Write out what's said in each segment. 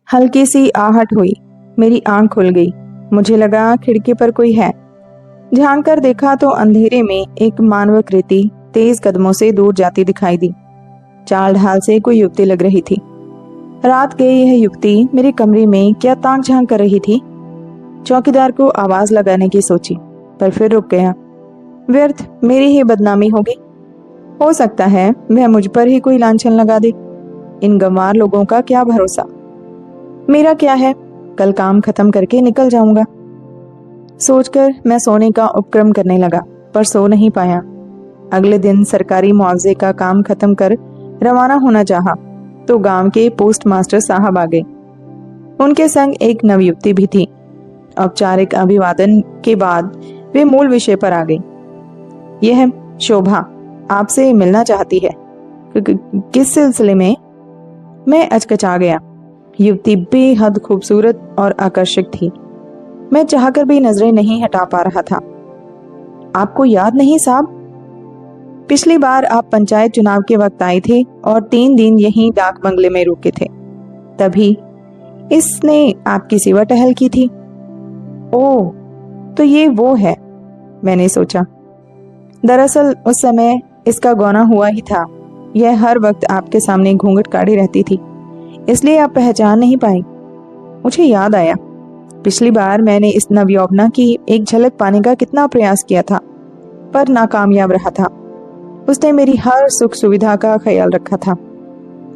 हल्की सी आहट हुई। मेरी आंख खुल गई। मुझे लगा खिड़की पर कोई है। झांक कर देखा तो अंधेरे में एक मानवाकृति तेज कदमों से दूर जाती दिखाई दी। चाल ढाल से कोई युवती लग रही थी। रात गई यह युवती मेरे कमरे में क्या ताक झांक कर रही थी। चौकीदार को आवाज लगाने की सोची, पर फिर रुक गया। व्यर्थ, मेरी ही बदनामी होगी। हो सकता है वह मुझ पर ही कोई लांछन लगा दे। इन गंवार लोगों का क्या भरोसा। मेरा क्या है, कल काम खत्म करके निकल जाऊंगा। सोचकर मैं सोने का उपक्रम करने लगा, पर सो नहीं पाया। अगले दिन सरकारी मुआवजे का काम खत्म कर रवाना होना चाहा तो गांव के पोस्ट मास्टर साहब आ गए। उनके संग एक नवयुवती भी थी। औपचारिक अभिवादन के बाद वे मूल विषय पर आ गई। यह शोभा आपसे मिलना चाहती है। किस सिलसिले में? मैं अचकचा गया। युवती बेहद खूबसूरत और आकर्षक थी। मैं चाहकर भी नजरें नहीं हटा पा रहा था। आपको याद नहीं साहब? पिछली बार आप पंचायत चुनाव के वक्त आए थे और 3 दिन यहीं डाक बंगले में रुके थे। तभी इसने आपकी सेवा टहल की थी। ओह, तो ये वो है, मैंने सोचा। दरअसल उस समय इसका गौना हुआ ही था। यह हर वक्त आपके सामने घूंघट काढ़ी रहती थी, इसलिए आप पहचान नहीं पाए। मुझे याद आया, पिछली बार मैंने इस नवयौवना की एक झलक पाने का कितना प्रयास किया था, पर नाकामयाब रहा था। उसने मेरी हर सुख सुविधा का ख्याल रखा था,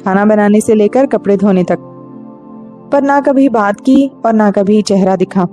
खाना बनाने से लेकर कपड़े धोने तक, पर ना कभी बात की और ना कभी चेहरा दिखा।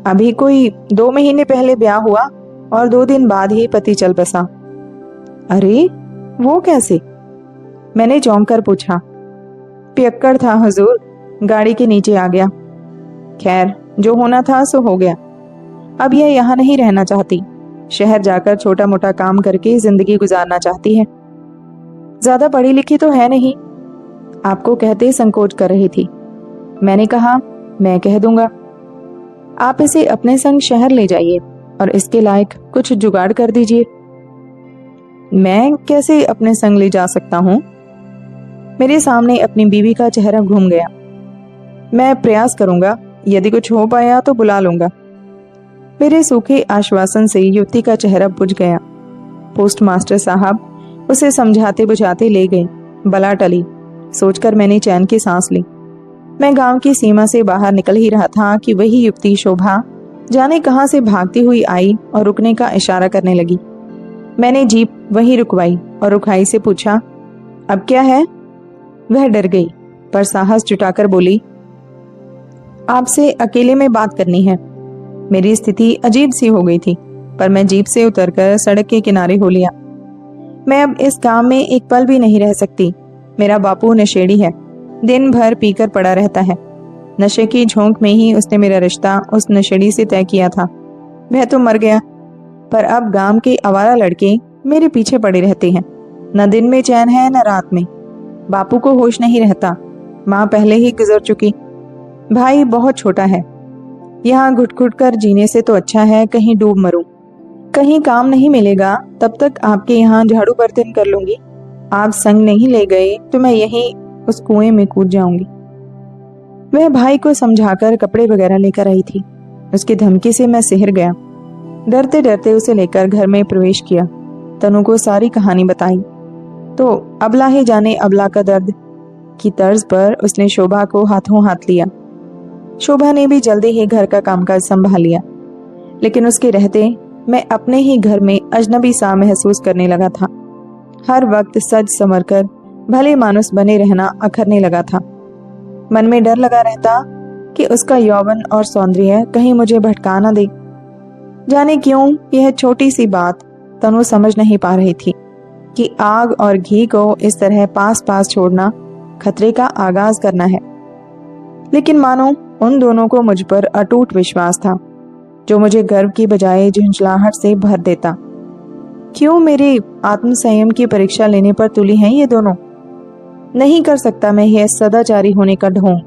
अभी कोई 2 महीने पहले ब्याह हुआ और 2 दिन बाद ही पति चल बसा। अरे, वो कैसे? मैंने चौंक कर पूछा। पियक्कड़ था हुजूर, गाड़ी के नीचे आ गया। खैर, जो होना था सो हो गया। अब यह यहाँ नहीं रहना चाहती, शहर जाकर छोटा मोटा काम करके जिंदगी गुजारना चाहती है। ज्यादा पढ़ी लिखी तो है नहीं। आपको कहते संकोच कर रही थी। मैंने कहा, मैं कह दूंगा। आप इसे अपने संग शहर ले जाइए और इसके लायक कुछ जुगाड़ कर दीजिए। मैं कैसे अपने संग ले जा सकता हूँ? मेरे सामने अपनी बीवी का चेहरा घूम गया। मैं प्रयास करूंगा, यदि कुछ हो पाया तो बुला लूंगा। मेरे सूखे आश्वासन से युवती का चेहरा बुझ गया। पोस्ट मास्टर साहब उसे समझाते बुझाते ले गए। बला टली, सोचकर मैंने चैन की सांस ली। मैं गांव की सीमा से बाहर निकल ही रहा था कि वही युवती शोभा जाने कहां से भागती हुई आई और रुकने का इशारा करने लगी। मैंने जीप वहीं रुकवाई और रुखाई से पूछा, अब क्या है? वह डर गई, पर साहस जुटाकर बोली, आपसे अकेले में बात करनी है। मेरी स्थिति अजीब सी हो गई थी, पर मैं जीप से उतरकर सड़क के किनारे हो लिया। मैं अब इस गांव में एक पल भी नहीं रह सकती। मेरा बापू नशेड़ी है, दिन भर पीकर पड़ा रहता है। नशे की झोंक में ही उसने मेरा रिश्ता उस नशेड़ी से तय किया था। वह तो मर गया, पर अब गांव के आवारा लड़के मेरे पीछे पड़े रहते हैं। न दिन में चैन है न रात में। बापू को होश नहीं रहता, माँ पहले ही गुजर चुकी। भाई बहुत छोटा है। यहाँ घुट घुट कर जीने से तो अच्छा है कहीं डूब मरूं। कहीं काम नहीं मिलेगा तब तक आपके यहाँ झाड़ू बर्तन कर लूंगी। आप संग नहीं ले गए तो मैं यहीं उस कुएं में कूद जाऊंगी। वह भाई को समझाकर कपड़े वगैरह लेकर आई थी। उसकी धमकी से मैं सिहर गया। डरते डरते उसे लेकर घर में प्रवेश किया। तनु को सारी कहानी बताई तो अबला ही जाने अबला का दर्द की तर्ज पर उसने शोभा को हाथों हाथ लिया। शोभा ने भी जल्दी ही घर का कामकाज संभाल लिया, लेकिन उसके रहते मैं अपने ही घर में अजनबी सा महसूस करने लगा था। हर वक्त सज संवर कर भले मानुस बने रहना अखरने लगा था। मन में डर लगा रहता कि उसका यौवन और सौंदर्य कहीं मुझे भटका न दे। जाने क्यों यह छोटी सी बात तनु समझ नहीं पा रही थी कि आग और घी को इस तरह पास पास छोड़ना खतरे का आगाज करना है। लेकिन मानो उन दोनों को मुझ पर अटूट विश्वास था, जो मुझे गर्व की बजाय झुंझलाहट से भर देता। क्यों मेरे आत्मसंयम की परीक्षा लेने पर तुली हैं ये दोनों? नहीं कर सकता मैं यह सदाचारी होने का ढोंग।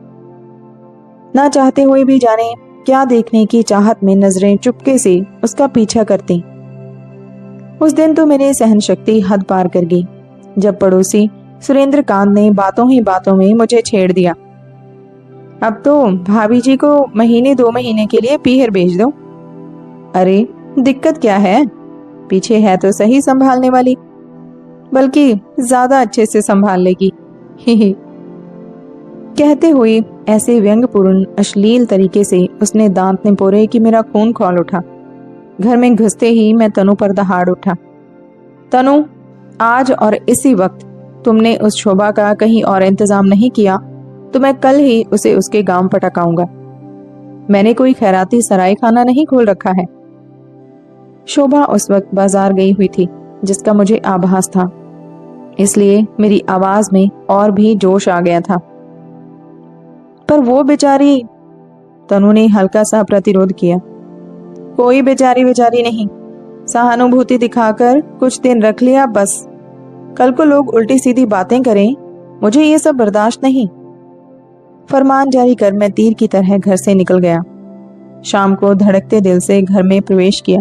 ना चाहते हुए भी जाने क्या देखने की चाहत में नजरें चुपके से उसका पीछा करती। उस दिन तो मेरी सहन शक्ति हद पार कर गई, जब पड़ोसी सुरेंद्र कांत ने बातों ही बातों में मुझे छेड़ दिया। अब तो भाभी जी को महीने 2 महीने के लिए पीहर भेज दो। अरे दिक्कत क्या है, पीछे है तो सही संभालने वाली, बल्कि ज्यादा अच्छे से संभाल लेगी। ही ही। कहते हुए ऐसे व्यंग्यपूर्ण अश्लील तरीके से उसने दांत निपोरे कि मेरा खून खौल उठा। घर में घुसते ही मैं तनु पर दहाड़ उठा। तनु, आज और इसी वक्त तुमने उस शोभा का कहीं और इंतजाम नहीं किया तो मैं कल ही उसे उसके गांव पटकाऊंगा। मैंने कोई खैराती सराय खाना नहीं खोल रखा है। शोभा उस वक्त बाजार गई हुई थी जिसका मुझे आभास था, इसलिए मेरी आवाज में और भी जोश आ गया था। पर वो बेचारी, तनु ने हल्का सा प्रतिरोध किया। कोई बेचारी बेचारी नहीं, सहानुभूति दिखाकर कुछ दिन रख लिया बस। कल को लोग उल्टी सीधी बातें करें, मुझे ये सब बर्दाश्त नहीं। फरमान जारी कर मैं तीर की तरह घर से निकल गया। शाम को धड़कते दिल से घर में प्रवेश किया।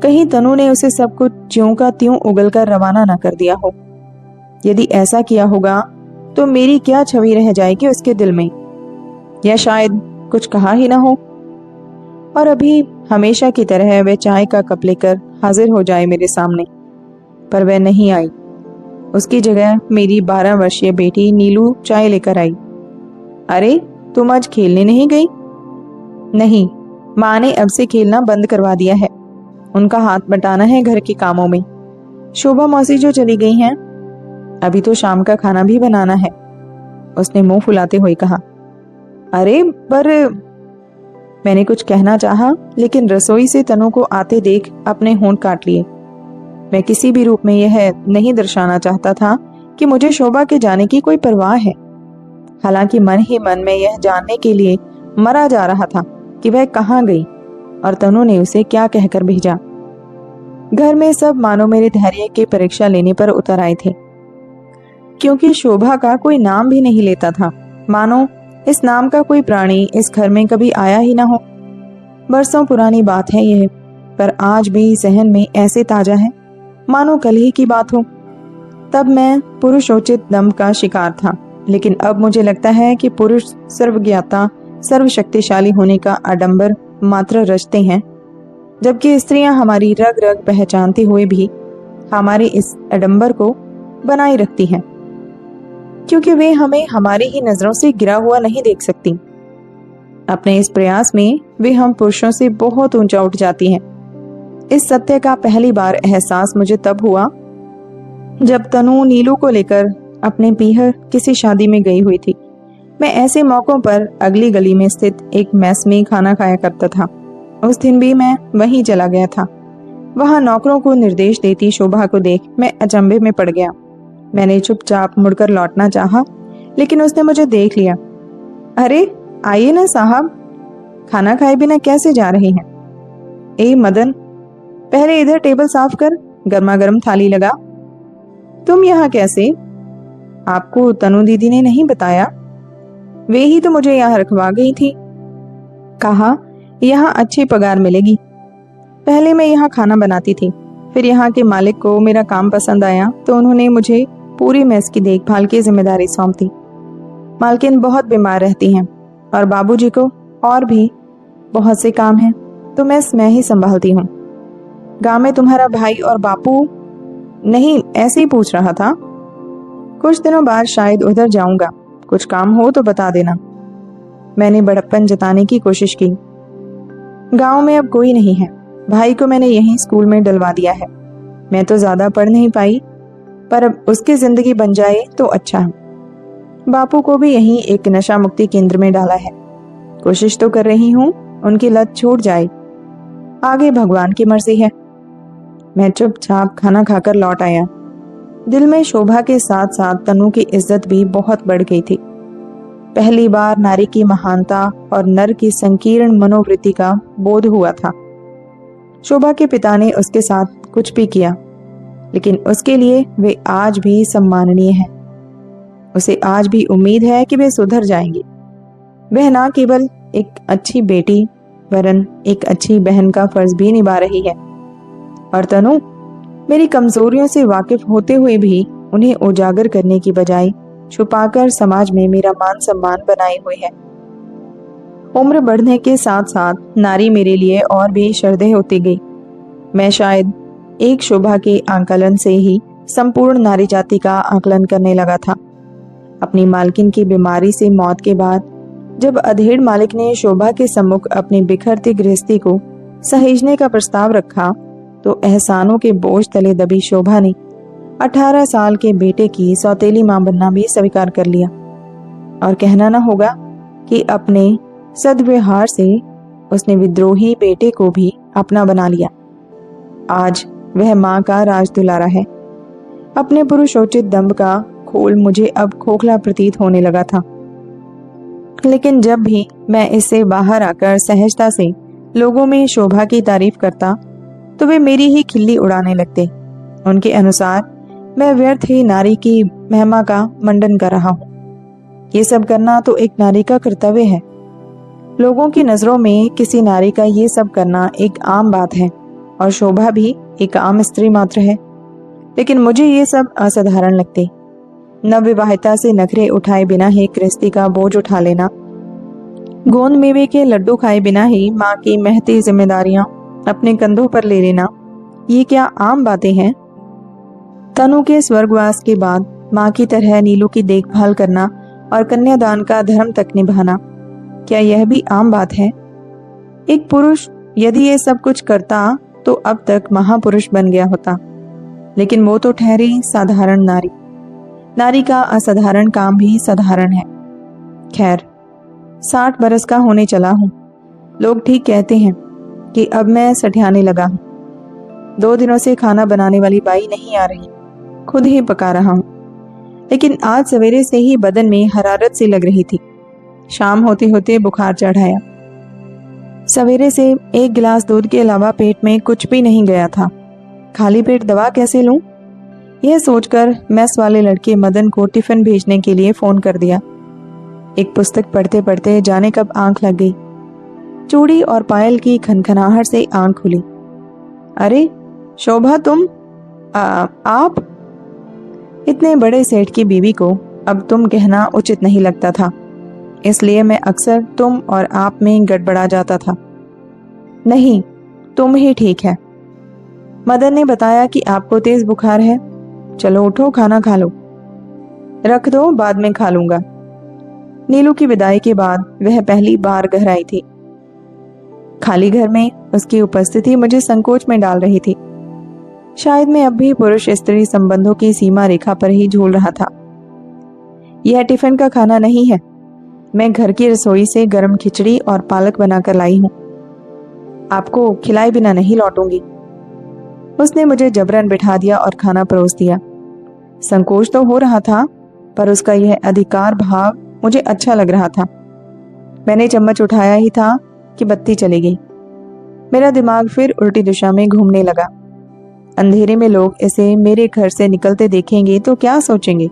कहीं तनु ने उसे सब कुछ ज्यों का त्यों उगलकर रवाना न कर दिया हो। यदि ऐसा किया होगा तो मेरी क्या छवि रह जाएगी उसके दिल में, या शायद कुछ कहा ही ना हो और अभी हमेशा की तरह वह चाय का कप लेकर हाजिर हो जाए मेरे सामने। पर वह नहीं आई। उसकी जगह मेरी 12 वर्षीय बेटी नीलू चाय लेकर आई। अरे तुम आज खेलने नहीं गई? नहीं, माँ ने अब से खेलना बंद करवा दिया है। उनका हाथ बटाना है घर के कामों में। शोभा मौसी जो चली गई हैं, अभी तो शाम का खाना भी बनाना है, उसने मुंह फुलाते हुए कहा। अरे पर, मैंने कुछ कहना चाहा लेकिन रसोई से तनु को आते देख अपने होंठ काट लिए। मैं किसी भी रूप में यह नहीं दर्शाना चाहता था कि मुझे शोभा के जाने की कोई परवाह है। हालांकि मन ही मन में यह जानने के लिए मरा जा रहा था कि वह कहाँ गई और तनु ने उसे क्या कहकर भेजा। घर में सब मानो मेरे धैर्य की परीक्षा लेने पर उतर आए थे, क्योंकि शोभा का कोई नाम भी नहीं लेता था, मानो इस नाम का कोई प्राणी इस घर में कभी आया ही ना हो। बरसों पुरानी बात है यह, पर आज भी सहन में ऐसे ताजा है मानो कल ही की बात हो। तब मैं पुरुषोचित दम का शिकार था, लेकिन अब मुझे लगता है कि पुरुष सर्वज्ञाता सर्वशक्तिशाली होने का आडंबर मात्र रचते हैं, जबकि स्त्रियां हमारी रग रग पहचानते हुए भी हमारे इस आडंबर को बनाए रखती हैं, क्योंकि वे हमें हमारी ही नजरों से गिरा हुआ नहीं देख सकती। अपने इस प्रयास में वे हम पुरुषों से बहुत ऊंचा उठ जाती हैं। इस सत्य का पहली बार एहसास मुझे तब हुआ जब तनु नीलू को लेकर अपने पीहर किसी शादी में गई हुई थी। मैं ऐसे मौकों पर अगली गली में स्थित एक मेस में खाना खाया करता था। उस दिन भी मैं वहीं चला गया था। वहां नौकरों को निर्देश देती शोभा को देख मैं अचंभे में पड़ गया। मैंने चुपचाप मुड़कर लौटना चाहा, लेकिन उसने मुझे देख लिया। अरे आइए ना साहब, खाना खाए बिना कैसे जा रहे हैं? ए मदन, पहले इधर टेबल साफ कर, गर्मा गर्म थाली लगा। तुम यहाँ कैसे? आपको तनु दीदी ने नहीं बताया? वे ही तो मुझे यहाँ रखवा गई थी। कहा यहाँ अच्छी पगार मिलेगी। पहले मैं यहाँ खाना बनाती थी, फिर यहाँ के मालिक को मेरा काम पसंद आया तो उन्होंने मुझे पूरी मेस की देखभाल की जिम्मेदारी सौंप दी। मालकिन बहुत बीमार रहती हैं और बाबूजी को और भी बहुत से काम हैं, तो मेस मैं ही संभालती हूँ। गांव में तुम्हारा भाई और बापू? नहीं, ऐसे ही पूछ रहा था। कुछ दिनों बाद शायद उधर जाऊंगा, कुछ काम हो तो बता देना। मैंने बड़प्पन जताने की कोशिश की। गांव में अब कोई नहीं है, भाई को मैंने यहीं स्कूल में डलवा दिया है। मैं तो ज्यादा पढ़ नहीं पाई, पर अब उसकी जिंदगी बन जाए तो अच्छा है। बापू को भी यहीं एक नशा मुक्ति केंद्र में डाला है। कोशिश तो कर रही हूँ उनकी लत छूट जाए, आगे भगवान की मर्जी है। मैं चुपचाप खाना खाकर लौट आया। दिल में शोभा के साथ साथ तनु की इज्जत भी बहुत बढ़ गई थी। पहली बार नारी की महानता और नर की संकीर्ण मनोवृत्ति का बोध हुआ था। शोभा के पिता ने उसके साथ कुछ भी किया, लेकिन उसके लिए वे आज भी सम्माननीय हैं। उसे आज भी उम्मीद है कि वे सुधर जाएंगी। वह न केवल एक अच्छी बेटी वरन एक अच्छी बहन का फर्ज भी निभा रही है। और तनु मेरी कमजोरियों से वाकिफ होते हुए भी उन्हें उजागर करने की बजाय छुपाकर समाज में मेरा मान सम्मान बनाए हुए है। उम्र बढ़ने के साथ साथ नारी मेरे लिए और भी श्रद्धेय होती गई। मैं शायद एक शोभा के आकलन से ही संपूर्ण नारी जाति का आकलन करने लगा था। अपनी मालकिन की बीमारी से मौत के बाद जब अधेड़ मालिक ने शोभा के सम्मुख अपनी बिखरती गृहस्थी को सहेजने का प्रस्ताव रखा, तो एहसानों के बोझ तले दबी शोभा ने 18 साल के बेटे की सौतेली मां बनना भी स्वीकार कर लिया। और कहना न होगा कि अपने सद्व्यवहार से उसने विद्रोही बेटे को भी अपना बना लिया। आज वह मां का राज दुलारा है। अपने पुरुषोचित दंभ का खोल मुझे अब खोखला प्रतीत होने लगा था, लेकिन जब भी मैं इससे बाहर आकर सहजता से लोगों में शोभा की तारीफ करता, तो वे मेरी ही खिल्ली उड़ाने लगते। उनके अनुसार मैं व्यर्थ ही नारी की महिमा का मंडन कर रहा हूँ। ये सब करना तो एक नारी का कर्तव्य है। लोगों की नजरों में किसी नारी का ये सब करना एक आम बात है, और शोभा भी एक आम स्त्री मात्र है। लेकिन मुझे ये सब असाधारण लगते। नवविवाहिता से नखरे उठाए बिना ही गृहस्थी का बोझ उठा लेना, गोंद मेवे के लड्डू खाए बिना ही माँ की महती जिम्मेदारियां अपने कंधों पर ले लेना, ये क्या आम बातें हैं? तनु के स्वर्गवास के बाद माँ की तरह नीलू की देखभाल करना और कन्यादान का धर्म तक निभाना, क्या यह भी आम बात है? एक पुरुष यदि ये सब कुछ करता तो अब तक महापुरुष बन गया होता, लेकिन वो तो ठहरी साधारण नारी। नारी का असाधारण काम भी साधारण है। खैर, 60 बरस का होने चला हूं। लोग ठीक कहते हैं कि अब मैं सठियाने लगा हूं। 2 दिनों से खाना बनाने वाली बाई नहीं आ रही, खुद ही पका रहा हूं। लेकिन आज सवेरे से ही बदन में हरारत सी लग रही थी। शाम होते होते बुखार चढ़ आया। सवेरे से 1 गिलास दूध के अलावा पेट में कुछ भी नहीं गया था। खाली पेट दवा कैसे लूं? यह सोचकर मेस वाले लड़के मदन को टिफिन भेजने के लिए फोन कर दिया। एक पुस्तक पढ़ते पढ़ते जाने कब आंख लग गई। चूड़ी और पायल की खनखनाहट से आंख खुली। अरे शोभा, तुम आप? इतने बड़े सेठ की बीवी को अब तुम कहना उचित नहीं लगता था, इसलिए मैं अक्सर तुम और आप में गड़बड़ा जाता था। नहीं, तुम ही ठीक है। मदन ने बताया कि आपको तेज बुखार है। चलो उठो, खाना खा लो। रख दो, बाद में खा लूंगा। नीलू की विदाई के बाद वह पहली बार घर आई थी। खाली घर में उसकी उपस्थिति मुझे संकोच में डाल रही थी। शायद मैं अब भी पुरुष स्त्री संबंधों की सीमा रेखा पर ही झूल रहा था। यह टिफिन का खाना नहीं है। मैं घर की रसोई से गर्म खिचड़ी और पालक बनाकर लाई हूं। आपको खिलाए बिना नहीं लौटूंगी। उसने मुझे जबरन बिठा दिया और खाना परोस दिया। संकोच तो हो रहा था, पर उसका यह अधिकार भाव मुझे अच्छा लग रहा था। मैंने चम्मच उठाया ही था कि बत्ती चली गई। मेरा दिमाग फिर उल्टी दिशा में घूमने लगा। अंधेरे में लोग इसे मेरे घर से निकलते देखेंगे तो क्या सोचेंगे?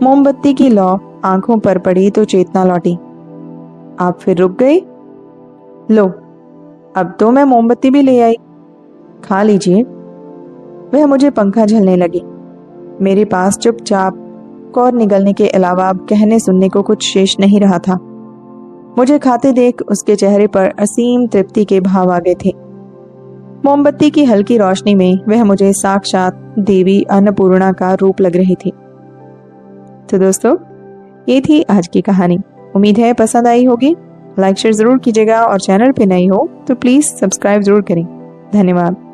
मोमबत्ती की लौ आंखों पर पड़ी तो चेतना लौटी। आप फिर रुक गए? लो, अब तो मैं मोमबत्ती भी ले आई, खा लीजिए। वह मुझे पंखा झलने लगी। मेरे पास चुपचाप कौर निगलने के अलावा अब कहने सुनने को कुछ शेष नहीं रहा था। मुझे खाते देख उसके चेहरे पर असीम तृप्ति के भाव आ गए थे। मोमबत्ती की हल्की रोशनी में वह मुझे साक्षात देवी अन्नपूर्णा का रूप लग रही थी। तो दोस्तों, ये थी आज की कहानी। उम्मीद है पसंद आई होगी। लाइक शेयर जरूर कीजिएगा और चैनल पे नई हो तो प्लीज सब्सक्राइब जरूर करें। धन्यवाद।